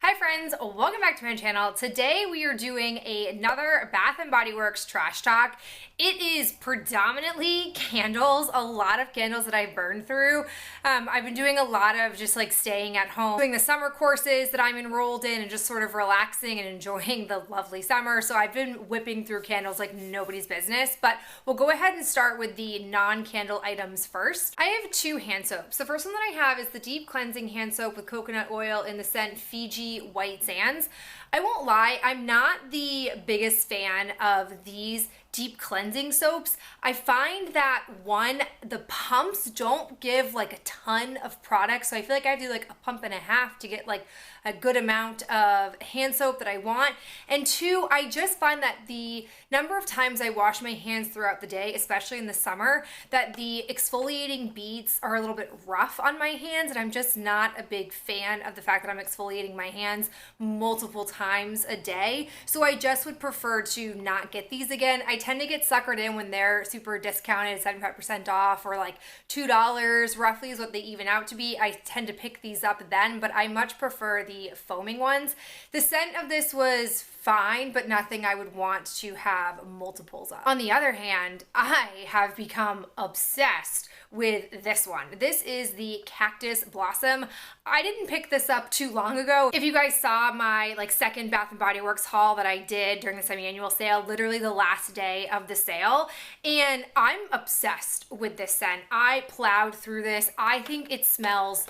Hi friends, welcome back to my channel. Today we are doing another Bath & Body Works trash talk. It is predominantly candles, a lot of candles that I've burned through. I've been doing a lot of just like staying at home, doing the summer courses that I'm enrolled in and just sort of relaxing and enjoying the lovely summer. So I've been whipping through candles like nobody's business, but we'll go ahead and start with the non-candle items first. I have two hand soaps. The first one that I have is the Deep Cleansing Hand Soap with coconut oil in the scent Fiji White Sands. I won't lie, I'm not the biggest fan of these deep cleansing soaps. I find that one, the pumps don't give like a ton of product, so I feel like I have to do like a pump and a half to get like a good amount of hand soap that I want. And two, I just find that the number of times I wash my hands throughout the day, especially in the summer, that the exfoliating beads are a little bit rough on my hands, and I'm just not a big fan of the fact that I'm exfoliating my hands multiple times a day. So I just would prefer to not get these again. I tend to get suckered in when they're super discounted, 75% off, or like $2 roughly is what they even out to be. I tend to pick these up then, but I much prefer the foaming ones. The scent of this was fine, but nothing I would want to have multiples of. On the other hand, I have become obsessed with this one. This is the Cactus Blossom. I didn't pick this up too long ago. If you guys saw my second Bath & Body Works haul that I did during the semi-annual sale, literally the last day of the sale, and I'm obsessed with this scent. I plowed through this. I think it smells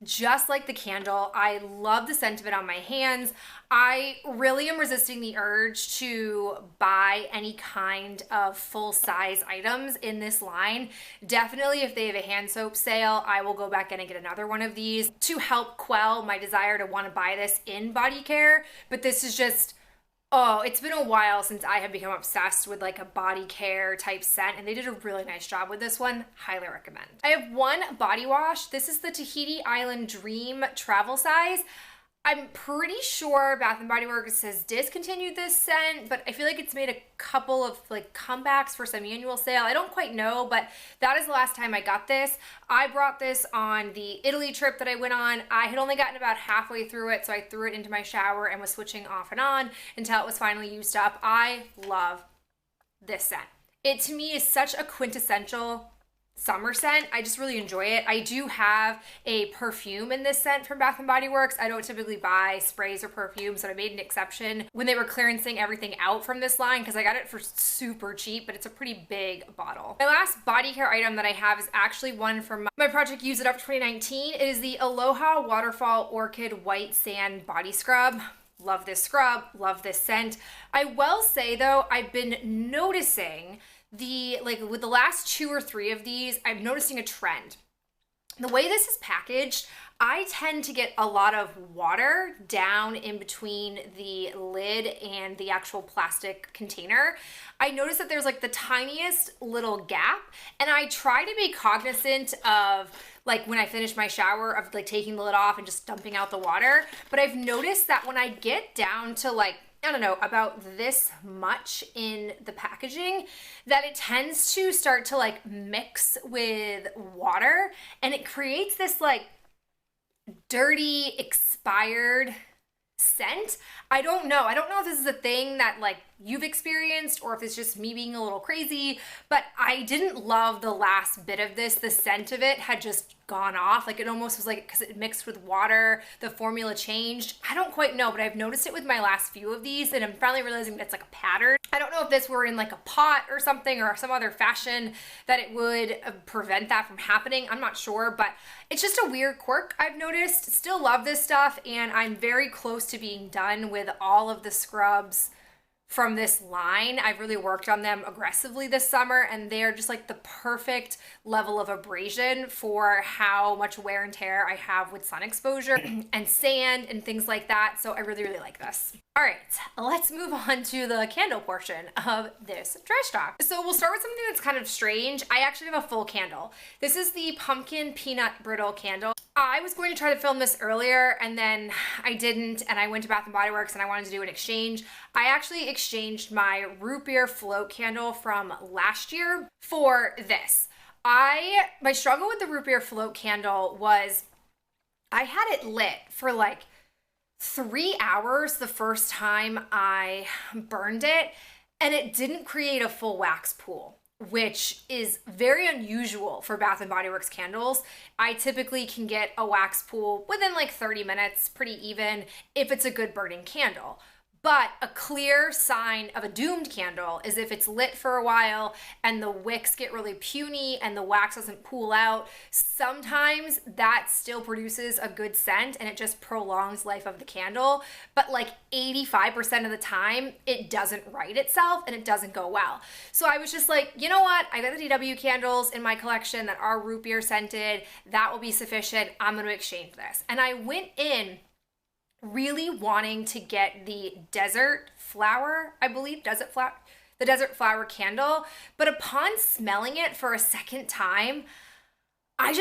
just like the candle. I love the scent of it on my hands. I really am resisting the urge to buy any kind of full-size items in this line. Definitely if they have a hand soap sale, I will go back in and get another one of these to help quell my desire to want to buy this in body care. But this is just, oh, it's been a while since I have become obsessed with like a body care type scent, and they did a really nice job with this one. Highly recommend. I have one body wash. This is the Tahiti Island Dream Travel Size. I'm pretty sure Bath & Body Works has discontinued this scent, but I feel like it's made a couple of comebacks for semi-annual sale. I don't quite know, but that is the last time I got this. I brought this on the Italy trip that I went on. I had only gotten about halfway through it, so I threw it into my shower and was switching off and on until it was finally used up. I love this scent. It to me is such a quintessential summer scent. I just really enjoy it. I do have a perfume in this scent from Bath & Body Works. I don't typically buy sprays or perfumes, so I made an exception when they were clearancing everything out from this line because I got it for super cheap, but it's a pretty big bottle. My last body care item that I have is actually one from my Project Use It Up 2019. It is the Aloha Waterfall Orchid White Sand Body Scrub. Love this scrub, love this scent. I will say though, I've been noticing with the last 2 or 3 of these, I'm noticing a trend. The way this is packaged, I tend to get a lot of water down in between the lid and the actual plastic container. I notice that there's the tiniest little gap, and I try to be cognizant of when I finish my shower of taking the lid off and just dumping out the water. But I've noticed that when I get down to I don't know, about this much in the packaging, that it tends to start to mix with water, and it creates this dirty, expired scent. I don't know if this is a thing that you've experienced or if it's just me being a little crazy, but I didn't love the last bit of this. The scent of it had just gone off. It almost was because it mixed with water, the formula changed. I don't quite know, but I've noticed it with my last few of these, and I'm finally realizing that's a pattern. I don't know if this were in a pot or something or some other fashion that it would prevent that from happening. I'm not sure, but it's just a weird quirk I've noticed. Still love this stuff, and I'm very close to being done with all of the scrubs from this line. I've really worked on them aggressively this summer, and they're just the perfect level of abrasion for how much wear and tear I have with sun exposure and sand and things like that. So I really, really like this. All right, let's move on to the candle portion of this trash talk. So we'll start with something that's kind of strange. I actually have a full candle. This is the Pumpkin Peanut Brittle Candle. I was going to try to film this earlier, and then I didn't, and I went to Bath & Body Works and I wanted to do an exchange. I actually exchanged my root beer float candle from last year for this. My struggle with the root beer float candle was I had it lit for 3 hours the first time I burned it, and it didn't create a full wax pool, which is very unusual for Bath & Body Works candles. I typically can get a wax pool within like 30 minutes, pretty even, if it's a good burning candle. But a clear sign of a doomed candle is if it's lit for a while and the wicks get really puny and the wax doesn't pool out. Sometimes that still produces a good scent and it just prolongs life of the candle. But like 85% of the time, it doesn't right itself and it doesn't go well. So I was just like, you know what? I got the DW candles in my collection that are root beer scented. That will be sufficient. I'm going to exchange this. And I went in really wanting to get the desert flower, I believe, the desert flower candle. But upon smelling it for a second time, I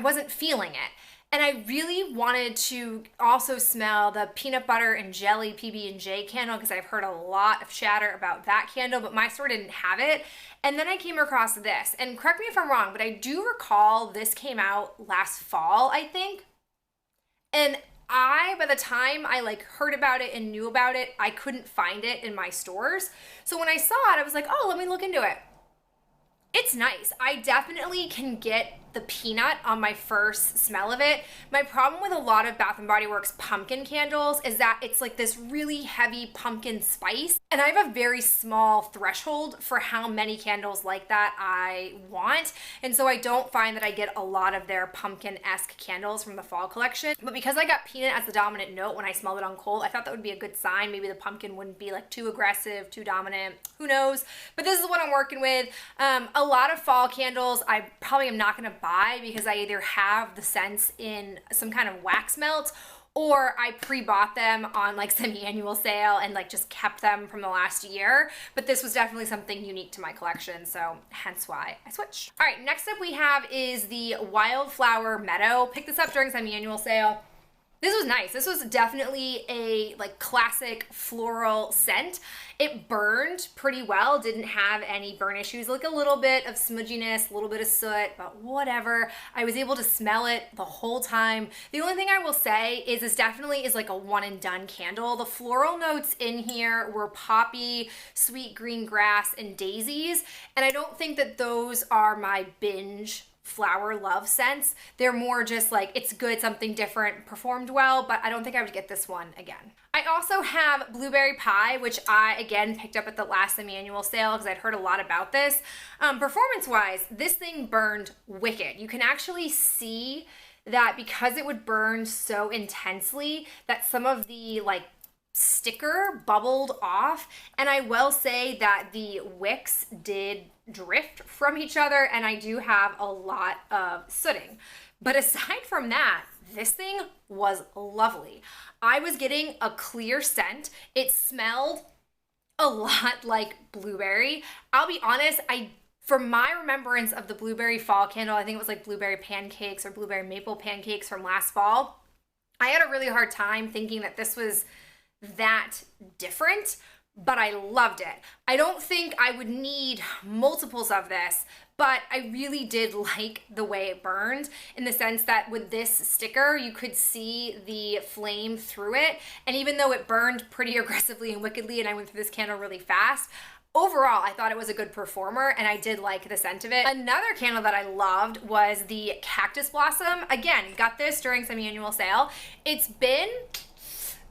wasn't feeling it. And I really wanted to also smell the peanut butter and jelly PB&J candle because I've heard a lot of chatter about that candle, but my store didn't have it. And then I came across this, and correct me if I'm wrong, but I do recall this came out last fall, I think. And by the time I like heard about it and knew about it, I couldn't find it in my stores. So when I saw it, I was like, oh, let me look into it. It's nice. I definitely can get the peanut on my first smell of it. My problem with a lot of Bath & Body Works pumpkin candles is that it's like this really heavy pumpkin spice. And I have a very small threshold for how many candles like that I want. And so I don't find that I get a lot of their pumpkin-esque candles from the fall collection. But because I got peanut as the dominant note when I smelled it on cold, I thought that would be a good sign. Maybe the pumpkin wouldn't be like too aggressive, too dominant. Who knows? But this is what I'm working with. A lot of fall candles I probably am not going to buy because I either have the scents in some kind of wax melt or I pre-bought them on like semi-annual sale and like just kept them from the last year. But this was definitely something unique to my collection, so hence why I switched. All right, next up we have is the Wildflower Meadow. Picked this up during semi-annual sale. This was nice. This was definitely a like classic floral scent. It burned pretty well, didn't have any burn issues, like a little bit of smudginess, a little bit of soot, but whatever. I was able to smell it the whole time. The only thing I will say is this definitely is like a one and done candle. The floral notes in here were poppy, sweet green grass, and daisies. And I don't think that those are my binge flower love scents. They're more just like, it's good, something different, performed well, but I don't think I would get this one again. I also have Blueberry Pie, which I, again, picked up at the last semi-annual sale because I'd heard a lot about this. Performance-wise, this thing burned wicked. You can actually see that because it would burn so intensely that some of the like sticker bubbled off, and I will say that the wicks did drift from each other and I do have a lot of sooting. But aside from that, this thing was lovely. I was getting a clear scent. It smelled a lot like blueberry. I'll be honest, from my remembrance of the blueberry fall candle, I think it was like blueberry pancakes or blueberry maple pancakes from last fall, I had a really hard time thinking that this was that different, but I loved it. I don't think I would need multiples of this, but I really did like the way it burned in the sense that with this sticker, you could see the flame through it. And even though it burned pretty aggressively and wickedly, and I went through this candle really fast, overall, I thought it was a good performer and I did like the scent of it. Another candle that I loved was the Cactus Blossom. Again, got this during semi-annual sale. It's been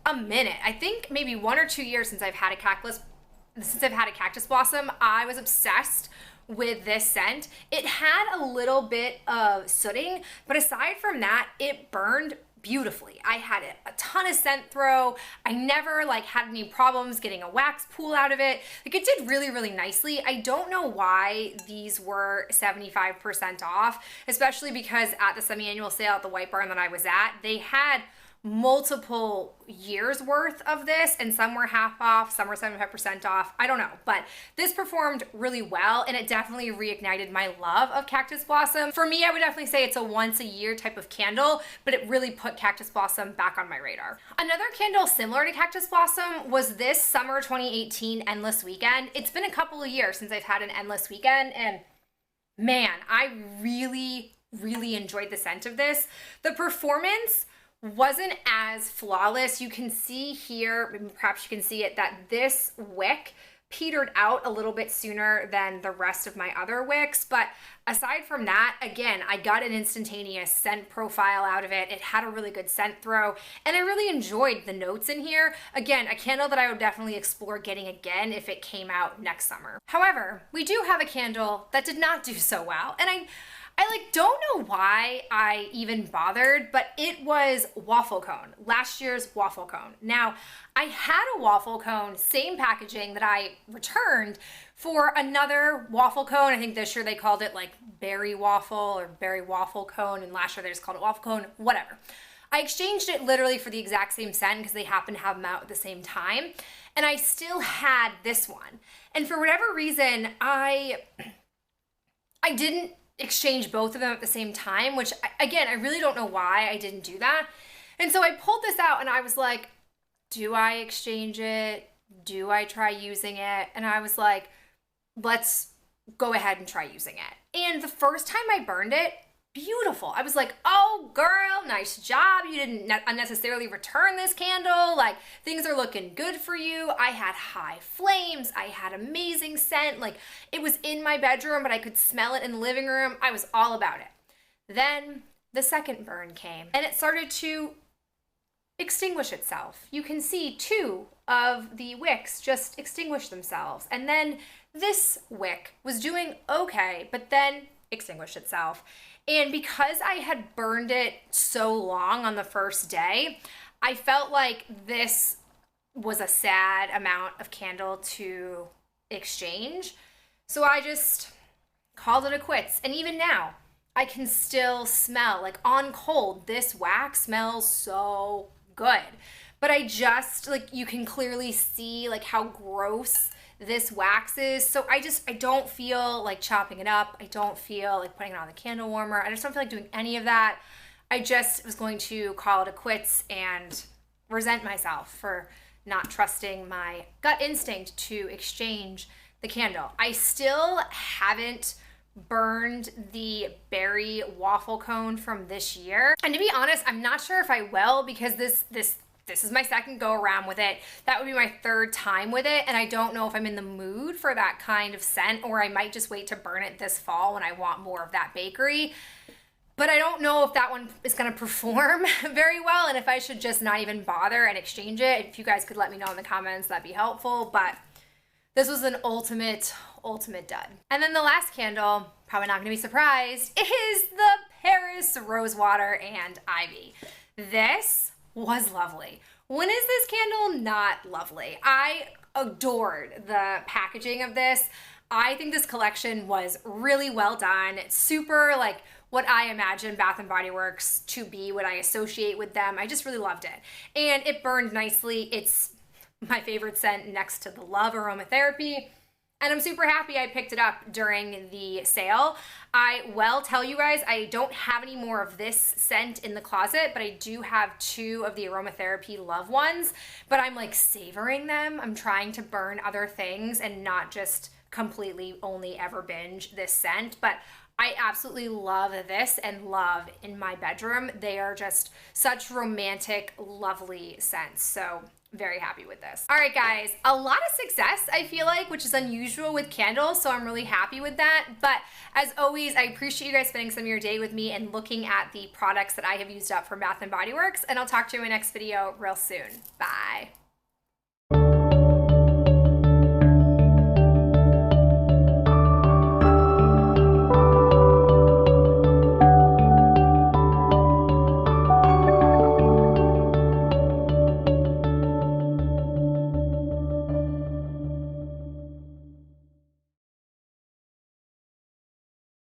a minute. I think maybe 1 or 2 years since I've had a Cactus Blossom. I was obsessed with this scent. It had a little bit of sooting, but aside from that, it burned beautifully. I had a ton of scent throw. I never like had any problems getting a wax pool out of it. Like it did really, really nicely. I don't know why these were 75% off, especially because at the semi-annual sale at the White Barn that I was at, they had multiple years worth of this, and some were half off, some were 75% off. I don't know, but this performed really well, and it definitely reignited my love of Cactus Blossom. For me, I would definitely say it's a once a year type of candle, but it really put Cactus Blossom back on my radar. Another candle similar to Cactus Blossom was this summer 2018 Endless Weekend. It's been a couple of years since I've had an Endless Weekend, and man, I really, really enjoyed the scent of this. The performance wasn't as flawless. You can see here, perhaps you can see it, that this wick petered out a little bit sooner than the rest of my other wicks. But aside from that, again, I got an instantaneous scent profile out of it. It had a really good scent throw, and I really enjoyed the notes in here. Again, a candle that I would definitely explore getting again if it came out next summer. However, we do have a candle that did not do so well, and I don't know why I even bothered, but it was Waffle Cone, last year's Waffle Cone. Now, I had a Waffle Cone, same packaging, that I returned for another Waffle Cone. I think this year they called it like Berry Waffle or Berry Waffle Cone, and last year they just called it Waffle Cone, whatever. I exchanged it literally for the exact same scent because they happened to have them out at the same time, and I still had this one. And for whatever reason, I didn't exchange both of them at the same time, which again, I really don't know why I didn't do that. And so I pulled this out and I was like, do I exchange it? Do I try using it? And I was like, let's go ahead and try using it. And the first time I burned it, beautiful. I was like, oh girl, nice job. You didn't unnecessarily return this candle. Like, things are looking good for you. I had high flames. I had amazing scent. Like, it was in my bedroom, but I could smell it in the living room. I was all about it. Then the second burn came and it started to extinguish itself. You can see 2 of the wicks just extinguish themselves. And then this wick was doing okay, but then extinguished itself. And because I had burned it so long on the first day, I felt like this was a sad amount of candle to exchange. So I just called it a quits. And even now, I can still smell, like on cold, this wax smells so good. But I just, like, you can clearly see like how gross this wax is. So I don't feel like chopping it up. I don't feel like putting it on the candle warmer. I just don't feel like doing any of that. I just was going to call it a quits and resent myself for not trusting my gut instinct to exchange the candle. I still haven't burned the berry waffle cone from this year. And to be honest, I'm not sure if I will, because this is my second go around with it. That would be my third time with it, and I don't know if I'm in the mood for that kind of scent, or I might just wait to burn it this fall when I want more of that bakery. But I don't know if that one is gonna perform very well, and if I should just not even bother and exchange it. If you guys could let me know in the comments, that'd be helpful. But this was an ultimate dud. And then the last candle, probably not gonna be surprised, is the Paris Rosewater and Ivy. This was lovely. When is this candle not lovely? I adored the packaging of this. I think this collection was really well done. It's super like what I imagine Bath & Body Works to be, what I associate with them. I just really loved it. And it burned nicely. It's my favorite scent next to the Love Aromatherapy. And I'm super happy I picked it up during the sale. I will tell you guys, I don't have any more of this scent in the closet, but I do have 2 of the Aromatherapy Love ones, but I'm like savoring them. I'm trying to burn other things and not just completely only ever binge this scent, but I absolutely love this and love in my bedroom. They are just such romantic, lovely scents. So very happy with this. All right, guys, a lot of success, I feel like, which is unusual with candles, so I'm really happy with that. But as always, I appreciate you guys spending some of your day with me and looking at the products that I have used up from Bath & Body Works, and I'll talk to you in my next video real soon. Bye.